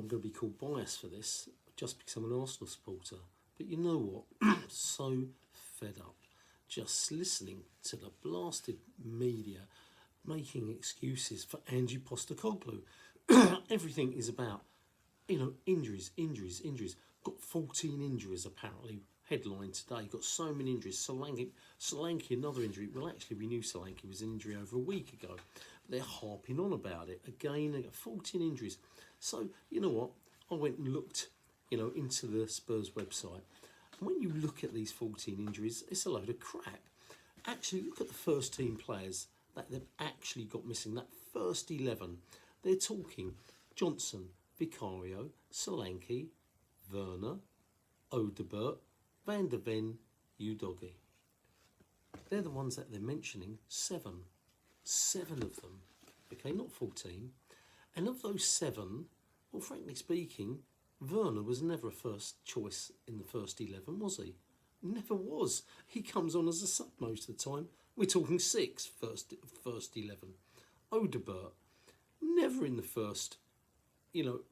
I'm going to be called biased for this, just because I'm an Arsenal supporter. But you know what? So fed up just listening to the blasted media making excuses for Ange Postecoglou. Everything is about, injuries. Got 14 injuries apparently. Headline today. Got so many injuries. Solanke, another injury. Well, actually, we knew Solanke was an injury over a week ago. But they're harping on about it. Again, they got 14 injuries. So, you know what? I went and looked, into the Spurs website. And when you look at these 14 injuries, it's a load of crap. Actually, look at the first team players that they've actually got missing. That first 11. They're talking Johnson, Vicario, Solanke, Werner, Odebert, Van der Ven, Udogie. They're the ones that they're mentioning. 7 of them. Okay, not 14. And of those 7, well, frankly speaking, Werner was never a first choice in the first 11, was he? Never was. He comes on as a sub most of the time. We're talking 6 first 11. Odebert, never in the first, 11,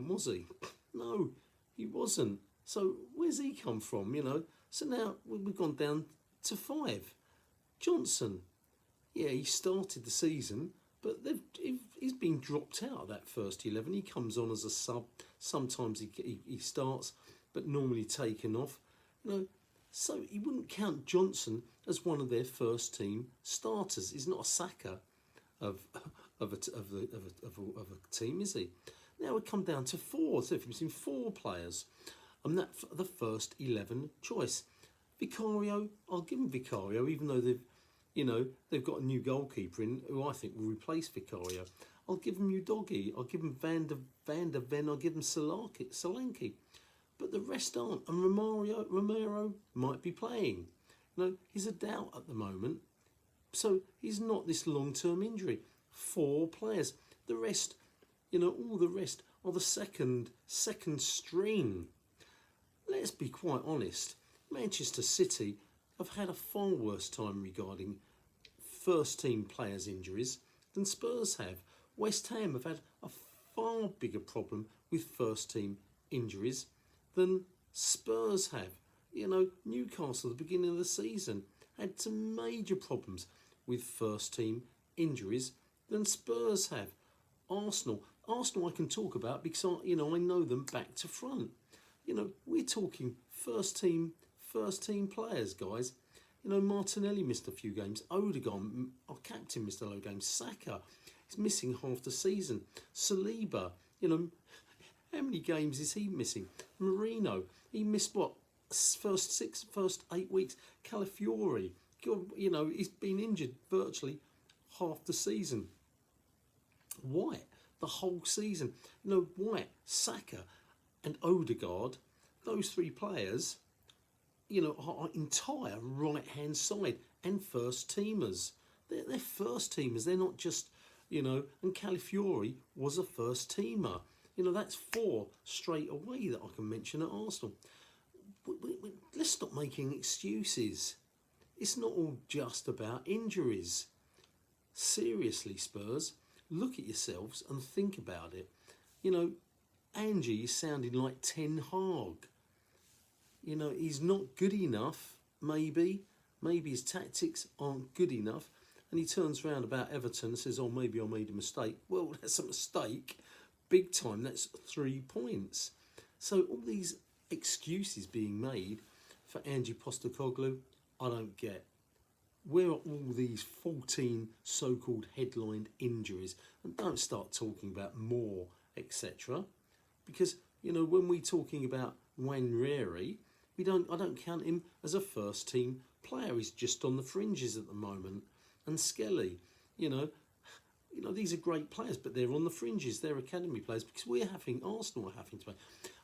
was he? No, he wasn't. So where's he come from, So now we've gone down to 5. Johnson, yeah, he started the season, but he's been dropped out of that first 11. He comes on as a sub. Sometimes he starts, but normally taken off. So you wouldn't count Johnson as one of their first team starters. He's not a Saka of a team, is he? Now we come down to 4. So if you've seen 4 players, and that's the first 11 choice. Vicario, I'll give him Vicario, even though they've got a new goalkeeper in who I think will replace Vicario. I'll give him Udogie. I'll give him Van der Ven. I'll give him Solanke. But the rest aren't. And Romero might be playing. He's a doubt at the moment. So he's not this long-term injury. 4 players. The rest, all the rest are the second string. Let's be quite honest. Manchester City have had a far worse time regarding first-team players' injuries than Spurs have. West Ham have had a far bigger problem with first-team injuries than Spurs have. Newcastle at the beginning of the season had some major problems with first-team injuries than Spurs have. Arsenal I can talk about because I know them back to front. We're talking first team players, guys. Martinelli missed a few games. Odegaard, our captain, missed a lot of games. Saka is missing half the season. Saliba, how many games is he missing? Marino, he missed what? First 8 weeks. Calafiori, he's been injured virtually half the season. White, the whole season. White, Saka, and Odegaard, those 3 players, are entire right-hand side and first teamers. They're first teamers. They're not just, and Calafiori was a first teamer. That's 4 straight away that I can mention at Arsenal. Let's stop making excuses. It's not all just about injuries. Seriously, Spurs, look at yourselves and think about it. Ange is sounding like Ten Hag. He's not good enough, maybe. Maybe his tactics aren't good enough. And he turns around about Everton and says, maybe I made a mistake. Well, that's a mistake. Big time. That's 3 points. So all these excuses being made for Ange Postecoglou, I don't get. Where are all these 14 so-called headlined injuries? And don't start talking about more, etc. Because, when we're talking about Wanreri, I don't count him as a first team player. He's just on the fringes at the moment. And Skelly, these are great players, but they're on the fringes. They're academy players because Arsenal are having to play.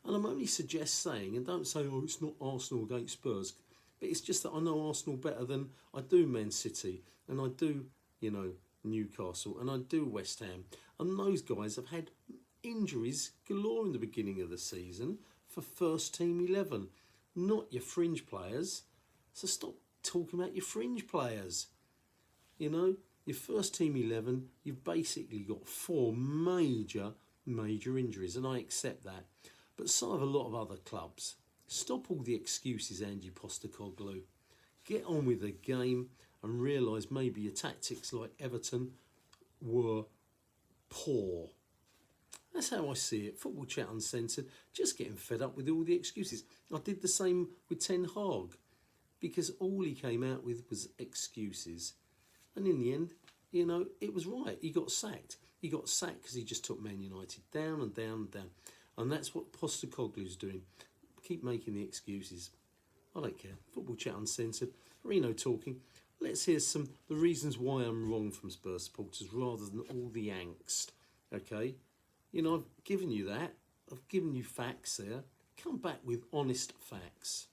And I'm only saying, and don't say, it's not Arsenal against Spurs, but it's just that I know Arsenal better than I do Man City, and I do, Newcastle, and I do West Ham. And those guys have had injuries galore in the beginning of the season for first team 11, not your fringe players. So stop talking about your fringe players. Your first team 11, you've basically got 4 major major injuries, and I accept that. But so have a lot of other clubs. Stop all the excuses, Andy Postecoglou. Get on with the game and realise maybe your tactics like Everton were poor. That's how I see it. Football Chat Uncensored, just getting fed up with all the excuses. I did the same with Ten Hag, because all he came out with was excuses. And in the end, you know, it was right. He got sacked. He got sacked because he just took Man United down and down and down. And that's what Postecoglou's doing. Keep making the excuses. I don't care. Football Chat Uncensored. Reno talking. Let's hear the reasons why I'm wrong from Spurs supporters rather than all the angst. Okay? You know, I've given you that. I've given you facts there. Come back with honest facts.